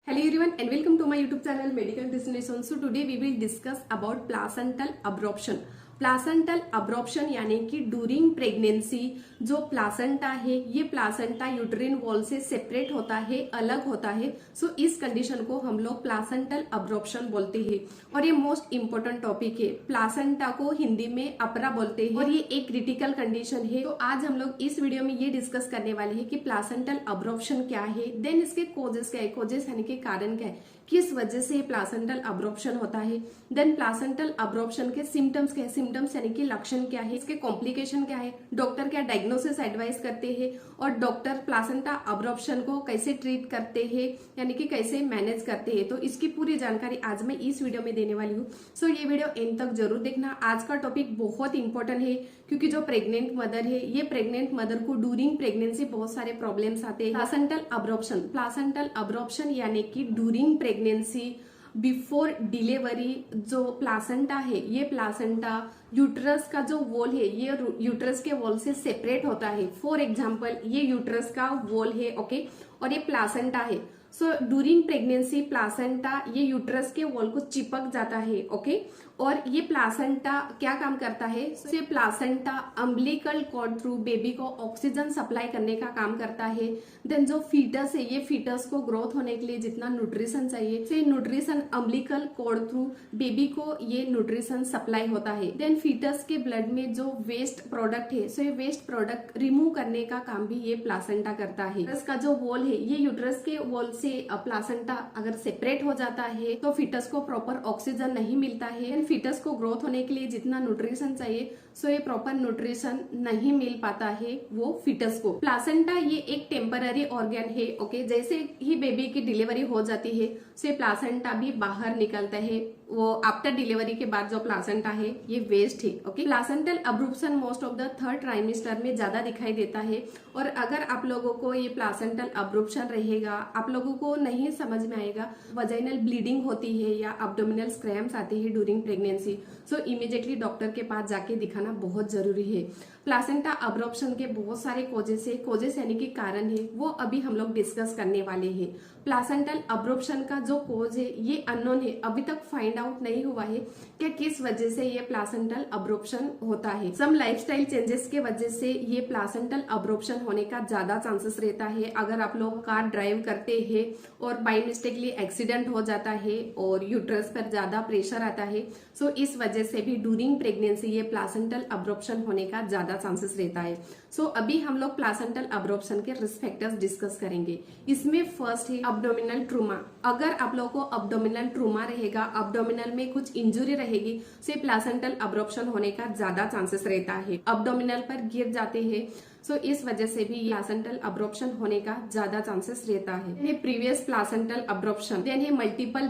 Hello everyone and welcome to my YouTube channel Medical Destination. So today we will discuss about placental abruption. Placental abruption यानी कि during pregnancy जो placenta है ये placenta uterine wall से separate होता है, अलग होता है। सो इस कंडीशन को हम लोग प्लासेंटल अब्रॉप्शन बोलते हैं और ये मोस्ट इंपोर्टेंट टॉपिक है। प्लासेंटा को हिंदी में अपरा बोलते हैं और ये एक क्रिटिकल कंडीशन है। तो आज हम लोग इस वीडियो में ये डिस्कस करने वाले हैं कि प्लासेंटल अब्रॉप्शन क्या है, देन इसके कोजेस क्या है, कोजेस यानी कि कारण क्या है, किस वजह से प्लासेंटल अब्रॉप्शन होता है, देन प्लासेंटल अब्रॉप्शन के सिम्टम्स क्या है, सिम्टम्स यानी कि लक्षण क्या है, इसके कॉम्प्लिकेशन क्या है, डॉक्टर क्या डायग्नोसिस एडवाइस करते हैं और डॉक्टर प्लासेंटा अब्रॉप्शन को कैसे ट्रीट करते हैं यानी कि कैसे मैनेज करते हैं। तो इसकी पूरी जानकारी आज मैं इस वीडियो में देने वाली हूँ। सो ये वीडियो एंड तक जरूर देखना। आज का टॉपिक बहुत इंपॉर्टेंट है क्योंकि जो प्रेग्नेंट मदर है ये प्रेग्नेंट मदर को ड्यूरिंग प्रेगनेंसी बहुत सारे प्रॉब्लम्स आते हैं। प्लासेंटल अब्रॉप्शन यानी कि ड्यूरिंग प्रेगनेंसी बिफोर डिलीवरी जो प्लासेंटा है ये प्लासेंटा यूट्रस का जो वॉल है ये यूट्रस के वॉल से सेपरेट होता है। फॉर एग्जांपल ये यूट्रस का वॉल है, ओके, और ये प्लासेंटा है। सो ड्यूरिंग प्रेगनेंसी प्लासेंटा ये यूट्रस के वॉल को चिपक जाता है, ओके, और ये प्लासेंटा क्या काम करता है, ये placenta umbilical cord through baby को ऑक्सीजन सप्लाई करने का काम करता है। देन जो फीटस है ये फीटस को ग्रोथ होने के लिए जितना न्यूट्रिशन चाहिए से nutrition umbilical cord through baby को ये न्यूट्रिशन सप्लाई होता है। देन फीटस के ब्लड में जो वेस्ट प्रोडक्ट है सो ये वेस्ट प्रोडक्ट रिमूव करने का काम भी ये प्लासेंटा करता है। यूट्रस का जो वॉल है ये यूट्रस के वॉल से प्लासेंटा अगर सेपरेट हो जाता है तो फीटस को प्रॉपर ऑक्सीजन नहीं मिलता है। फीटस को ग्रोथ होने के लिए जितना न्यूट्रिशन चाहिए सो ये प्रॉपर न्यूट्रिशन नहीं मिल पाता है वो फीटस को। प्लासेंटा ये एक टेम्पररी ऑर्गन है, ओके, जैसे ही बेबी की डिलीवरी हो जाती है सो ये प्लासेंटा भी बाहर निकलता है। वो आफ्टर डिलीवरी के बाद जो प्लासेंटा है ये वेस्ट है, okay. Placental abruption most of the third trimester में ज्यादा दिखाई देता है और अगर आप लोगों को ये प्लासेंटल अब्रप्शन रहेगा, आप लोगों को नहीं समझ में आएगा, वजाइनल ब्लीडिंग होती है या अब्डोमिनल क्रैम्प्स आते हैं ड्यूरिंग प्रेगनेंसी, सो इमीडिएटली डॉक्टर के पास जाके दिखाना बहुत जरूरी है। प्लासेंटा अब्रप्शन के बहुत सारे कोजेस यानी कि कारण है वो अभी हम लोग डिस्कस करने वाले हैं। प्लासेंटल अब्रप्शन का जो कोज है ये अननोन है, अभी तक फाइंड आउट नहीं हुआ है कि किस वजह से ये प्लासेंटल अब्रप्शन होता है। सम लाइफस्टाइल चेंजेस के वजह से ये प्लासेंटल अब्रप्शन होने का ज्यादा चांसेस रहता है। अगर आप लोग कार ड्राइव करते हैं और बाय मिस्टेकली एक्सीडेंट हो जाता है और यूट्रस पर ज्यादा प्रेशर आता है सो इस वजह से भी ड्यूरिंग प्रेगनेंसी ये प्लासेंटल अब्रप्शन होने का ज्यादा चांसेस रहता है। सो अभी हम लोग प्लासेंटल अब्रप्शन के रिस्क फैक्टर्स डिस्कस करेंगे। इसमें फर्स्ट है अब्डोमिनल ट्रूमा। अगर आप लोगों को अब्डोमिनल ट्रूमा रहेगा, अब्डोमिनल में कुछ इंजुरी रहेगी सो प्लासेंटल अब्रप्शन होने का ज्यादा चांसेस रहता है। अब्डोमिनल पर गिर जाते हैं सो इस वजह से भी प्लासेंटल अब्रप्शन होने का ज्यादा चांसेस रहता है। प्रीवियस प्लासेंटल अब्रप्शन, देन है मल्टीपल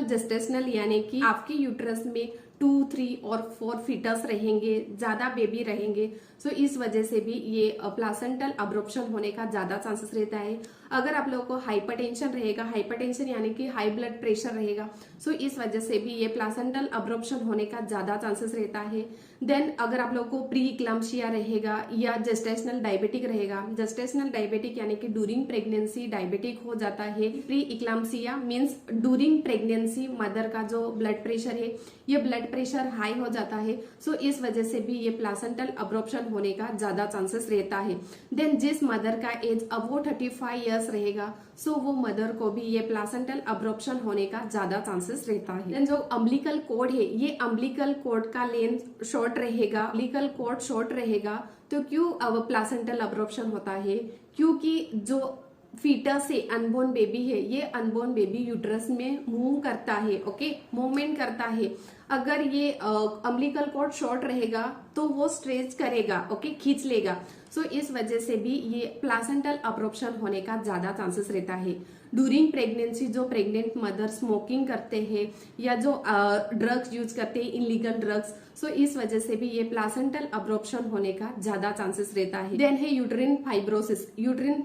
जेस्टेशनल यानी कि आपके यूट्रस में 2, 3 और 4 फीटस रहेंगे, ज्यादा बेबी रहेंगे सो इस वजह से भी ये प्लासेंटल अब्रप्शन होने का ज्यादा चांसेस रहता है। अगर आप लोगों को हाइपरटेंशन रहेगा, हाइपरटेंशन यानी कि हाई ब्लड प्रेशर रहेगा सो इस वजह से भी ये प्लासेंटल अब्रप्शन होने का ज्यादा चांसेस रहता है। देन अगर आप लोगों को प्री इक्लम्सिया रहेगा या जेस्टेशनल डायबिटिक रहेगा, जेस्टेशनल डायबिटिक यानी कि ड्यूरिंग प्रेगनेंसी डायबिटिक हो जाता है। Pre eclampsia means during pregnancy mother का जो ब्लड प्रेशर है ये ब्लड प्रेशर हाई हो जाता है सो इस वजह से भी ये प्लासेंटल अब्रप्शन होने का ज्यादा चांसेस रहता है। देन जिस मदर का एज अबव 35 इयर्स रहेगा सो वो मदर को भी ये प्लासेंटल अब्रप्शन होने का ज्यादा चांसेस रहता है। देन जो अम्बिलिकल कॉर्ड है ये अम्बिलिकल कॉर्ड का लेंथ शॉर्ट रहेगा, अम्बिलिकल कॉर्ड शॉर्ट रहेगा तो क्यों अब प्लासेंटल अब्रप्शन होता है, क्योंकि जो फीटस है, अनबोर्न बेबी है, ये अनबोर्न बेबी यूट्रस में मूव करता है, ओके, मूवमेंट करता है। अगर ये अम्बिलिकल कॉर्ड शॉर्ट रहेगा तो वो स्ट्रेच करेगा, ओके, खींच लेगा सो इस वजह से भी ये प्लासेंटल अब्रप्शन होने का ज्यादा चांसेस रहता है। ड्यूरिंग प्रेगनेंसी जो प्रेग्नेंट मदर स्मोकिंग करते हैं या जो ड्रग्स यूज करते हैं, इनलीगल ड्रग्स सो इस वजह से भी ये प्लासेंटल अब्रप्शन होने का ज्यादा चांसेस रहता है। देन है यूट्रिन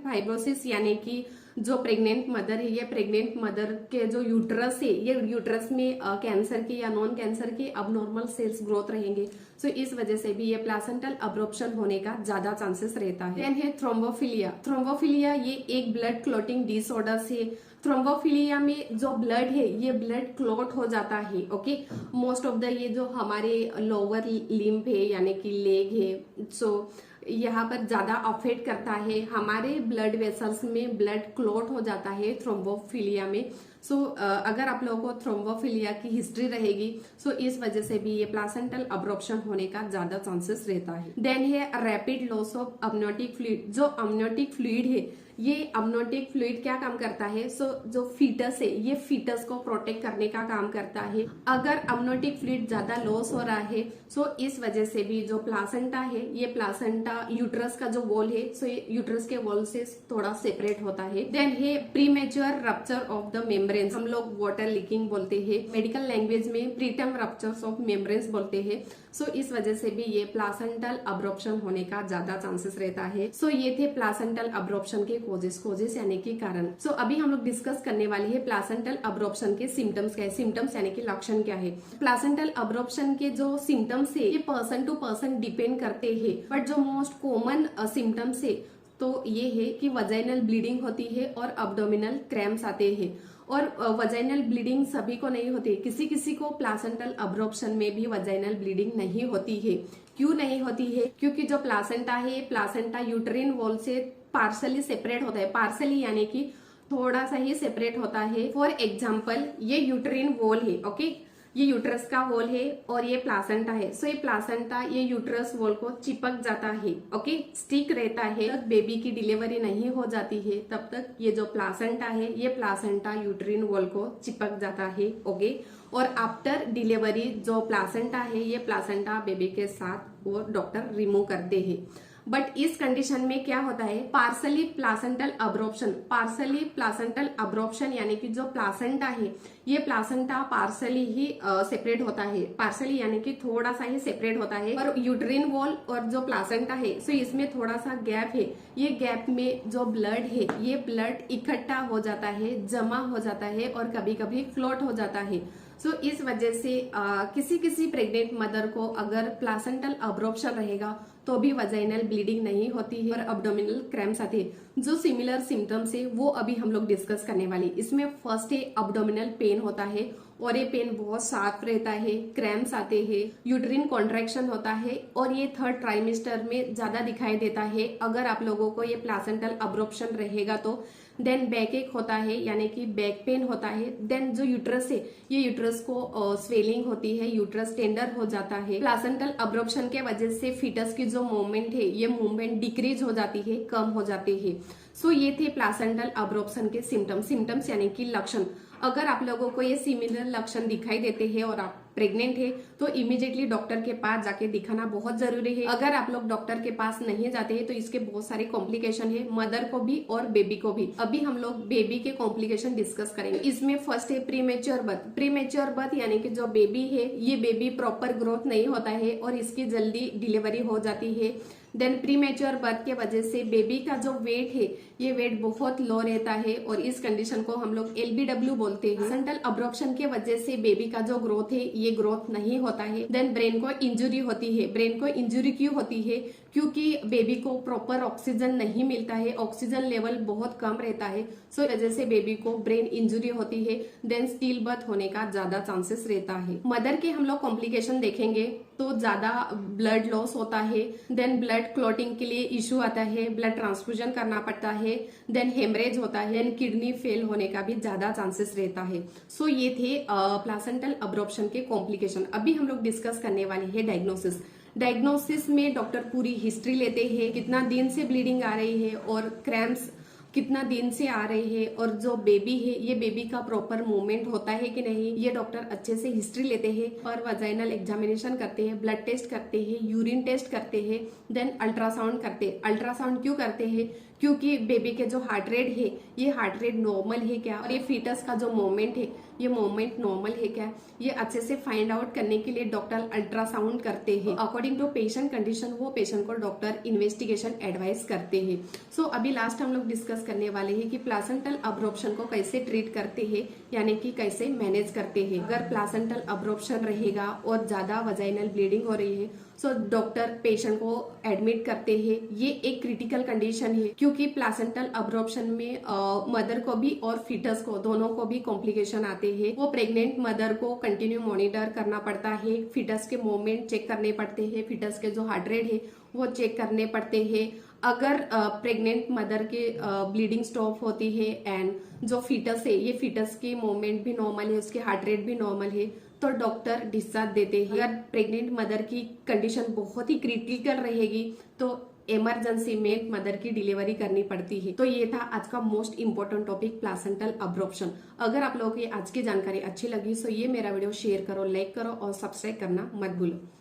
फाइब्रोसिस यानी कि जो प्रेग्नेंट मदर है, ये प्रेग्नेंट मदर के जो यूट्रस है, ये यूट्रस में कैंसर के या नॉन कैंसर के अबनॉर्मल सेल्स ग्रोथ रहेंगे। सो इस वजह से भी ये प्लासेंटल अब्रॉर्प्शन होने का ज्यादा चांसेस रहता है। देन है थ्रोम्बोफिलिया। थ्रोम्बोफिलिया ये एक ब्लड क्लॉटिंग डिसऑर्डर है। थ्रोम्बोफिलिया में जो ब्लड है ये ब्लड क्लॉट हो जाता है। ओके, मोस्ट ऑफ द ये जो हमारे लोअर लिम्ब है यानी कि लेग है, सो यहाँ पर ज्यादा अफेक्ट करता है। हमारे ब्लड वेसल्स में ब्लड क्लॉट हो जाता है थ्रोम्बोफिलिया में। सो अगर आप लोगों को थ्रोम्बोफिलिया की हिस्ट्री रहेगी, सो इस वजह से भी ये प्लासेंटल अब्रॉर्प्शन होने का ज्यादा चांसेस रहता है। देन है रैपिड लॉस ऑफ अमनियोटिक फ्लूइड। जो अमनियोटिक फ्लूइड है, ये अमनियोटिक फ्लूइड क्या काम करता है? सो जो फीटस है, ये फीटस को प्रोटेक्ट करने का काम करता है। अगर अमनियोटिक फ्लूइड ज्यादा लॉस हो रहा है, सो इस वजह से भी जो प्लासेंटा है, ये प्लासेंटा यूट्रस का जो वॉल है, सो ये यूट्रस के वॉल से थोड़ा सेपरेट होता है। देन है premature rupture of the membranes. हम लोग वाटर लीकिंग बोलते हैं, मेडिकल लैंग्वेज में प्रीटर्म रप्चर्स ऑफ मेम्ब्रेन्स बोलते हैं। सो इस वजह से भी ये प्लासेंटल अब्रॉर्प्शन होने का ज्यादा चांसेस रहता है। सो ये थे प्लासेंटल अब्रॉर्प्शन के कोजेस यानी कि कारण। सो अभी हम लोग डिस्कस करने वाले हैं प्लासेंटल अब्रॉर्प्शन के सिम्टम्स क्या है। सिम्टम्स यानी कि लक्षण क्या है। प्लासेंटल अब्रॉर्प्शन के जो सिम्टम्स है ये पर्सन टू पर्सन डिपेंड करते हैं, बट जो मोस्ट कॉमन सिम्टम्स है तो ये है कि वजाइनल ब्लीडिंग होती है और अब्डोमिनल क्रैम्प्स आते हैं। और वजाइनल ब्लीडिंग सभी को नहीं होती, किसी किसी को प्लासेंटल अब्रॉर्प्शन में भी वजाइनल ब्लीडिंग नहीं होती है। क्यों नहीं होती है? क्योंकि जो प्लासेंटा है, प्लासेंटा यूट्रिन वॉल से पार्सली सेपरेट होता है। पार्सली यानी कि थोड़ा सा ही सेपरेट होता है। फॉर एग्जाम्पल, ये यूट्रिन वॉल है, ओके, ये यूट्रस का वॉल है और ये प्लासेंटा है। सो ये प्लासेंटा ये यूट्रस वॉल को चिपक जाता है, ओके, स्टिक रहता है। तब बेबी की डिलीवरी नहीं हो जाती है, तब तक ये जो प्लासेंटा है, ये प्लासेंटा यूट्रिन वॉल को चिपक जाता है, ओके। और आफ्टर डिलीवरी जो प्लासेंटा है, ये प्लासेंटा बेबी के साथ वो डॉक्टर रिमूव करते हैं। बट इस कंडीशन में क्या होता है? Partially placental abruption. Partially placental abruption यानी कि जो प्लासेंटा है, ये प्लासेंटा पार्सली ही सेपरेट होता है। पार्सली यानी कि थोड़ा सा ही सेपरेट होता है। और यूट्रिन वॉल और जो प्लासेंटा है, सो इसमें थोड़ा सा गैप है। ये गैप में जो ब्लड है, ये ब्लड इकट्ठा हो जाता है, जमा हो जाता है और कभी कभी क्लॉट हो जाता है। सो इस वजह से किसी किसी प्रेग्नेंट मदर को अगर प्लासेंटल अब्रॉर्प्शन रहेगा तो भी वजाइनल ब्लीडिंग नहीं होती है और अब्डोमिनल क्रैम्प्स आते हैं। जो सिमिलर सिम्टम्स है वो अभी हम लोग डिस्कस करने वाले। इसमें फर्स्ट है अब्डोमिनल पेन होता है और ये पेन बहुत शार्प रहता है, क्रैम्प्स आते हैं, यूट्रिन कॉन्ट्रैक्शन होता है और ये थर्ड ट्राइमेस्टर में ज्यादा दिखाई देता है। अगर आप लोगों को ये प्लासेंटल अब्रॉर्प्शन रहेगा तो देन बैक एक होता है यानी कि बैक पेन होता है। देन जो यूट्रस है, ये यूट्रस को स्वेलिंग होती है, यूट्रस टेंडर हो जाता है। प्लासेंटल अब्रॉर्प्शन के वजह से फीटस की जो मूवमेंट है, ये मूवमेंट डिक्रीज हो जाती है, कम हो जाती है। सो ये थे प्लासेंटल अब्रॉर्प्शन के सिम्टम्स यानी कि लक्षण। अगर आप लोगों को ये सिमिलर लक्षण दिखाई देते हैं और आप प्रेग्नेंट है तो इमीडिएटली डॉक्टर के पास जाके दिखाना बहुत जरूरी है। अगर आप लोग डॉक्टर के पास नहीं जाते हैं तो इसके बहुत सारे कॉम्प्लिकेशन है, मदर को भी और बेबी को भी। अभी हम लोग बेबी के कॉम्प्लिकेशन डिस्कस करेंगे। इसमें फर्स्ट है प्रीमेच्योर बर्थ। प्रीमेच्योर बर्थ यानी कि जो बेबी है, ये बेबी प्रॉपर ग्रोथ नहीं होता है और इसकी जल्दी डिलीवरी हो जाती है। देन प्रीमेच्योर बर्थ के वजह से बेबी का जो वेट है, ये वेट बहुत लो रहता है और इस कंडीशन को हम लोग LBW बोलते हैं। प्लासेंटल अब्रॉर्प्शन के वजह से बेबी का जो ग्रोथ है, ये ग्रोथ नहीं होता है। देन ब्रेन को इंजुरी होती है। ब्रेन को इंजुरी क्यों होती है? क्योंकि बेबी को प्रॉपर ऑक्सीजन नहीं मिलता है, ऑक्सीजन लेवल बहुत कम रहता है। सो वजह से बेबी को ब्रेन इंजुरी होती है। देन स्टिल बर्थ होने का ज्यादा चांसेस रहता है। मदर के हम लोग कॉम्प्लिकेशन देखेंगे तो ज्यादा ब्लड लॉस होता है। देन ब्लड क्लॉटिंग के लिए इश्यू आता है, ब्लड ट्रांसफ्यूजन करना पड़ता है। देन हेमरेज होता है। देन किडनी फेल होने का भी ज्यादा चांसेस रहता है। सो ये थे प्लासेंटल अब्रॉर्प्शन के कॉम्प्लिकेशन। अभी हम लोग डिस्कस करने वाले हैं डायग्नोसिस। डायग्नोसिस में डॉक्टर पूरी हिस्ट्री लेते हैं, कितना दिन से ब्लीडिंग आ रही है और क्रैम्प्स कितना दिन से आ रहे हैं और जो बेबी है, ये बेबी का प्रॉपर मूवमेंट होता है कि नहीं, ये डॉक्टर अच्छे से हिस्ट्री लेते हैं और वजाइनल एग्जामिनेशन करते हैं, ब्लड टेस्ट करते हैं, यूरिन टेस्ट करते हैं, देन अल्ट्रासाउंड करते हैं। अल्ट्रासाउंड क्यों करते हैं? क्योंकि बेबी के जो हार्ट रेट है ये हार्ट रेट नॉर्मल है क्या, और ये फीटस का जो मूवमेंट है ये मूवमेंट नॉर्मल है क्या, ये अच्छे से फाइंड आउट करने के लिए डॉक्टर अल्ट्रासाउंड करते हैं। अकॉर्डिंग टू पेशेंट कंडीशन वो पेशेंट को डॉक्टर इन्वेस्टिगेशन एडवाइस करते हैं। सो अभी लास्ट हम लोग डिस्कस करने वाले हैं कि प्लासेंटल अब्रॉर्प्शन को कैसे ट्रीट करते हैं, यानी कि कैसे मैनेज करते हैं। अगर प्लासेंटल अब्रॉर्प्शन रहेगा और ज्यादा वजाइनल ब्लीडिंग हो रही है सो डॉक्टर पेशेंट को एडमिट करते हैं। ये एक क्रिटिकल कंडीशन है क्योंकि प्लासेंटल अब्रॉर्प्शन में मदर को भी और फीटस को दोनों को भी कॉम्प्लिकेशन आते हैं। वो प्रेग्नेंट मदर को कंटिन्यू मॉनिटर करना पड़ता है, फीटस के मूवमेंट चेक करने पड़ते हैं, फीटस के जो हार्ट रेट है वो चेक करने पड़ते हैं। अगर प्रेग्नेंट मदर के ब्लीडिंग स्टॉप होती है एंड जो फीटस है ये फीटस की मूवमेंट भी नॉर्मल है, उसके हार्ट रेट भी नॉर्मल है तो डॉक्टर डिस्चार्ज देते हैं। अगर प्रेग्नेंट मदर की कंडीशन बहुत ही क्रिटिकल रहेगी तो इमरजेंसी में मदर की डिलीवरी करनी पड़ती है। तो ये था आज का मोस्ट इंपोर्टेंट टॉपिक प्लासेंटल अब्रॉर्प्शन। अगर आप लोगों को आज की जानकारी अच्छी लगी तो ये मेरा वीडियो शेयर करो, लाइक करो और सब्सक्राइब करना मत भूलो।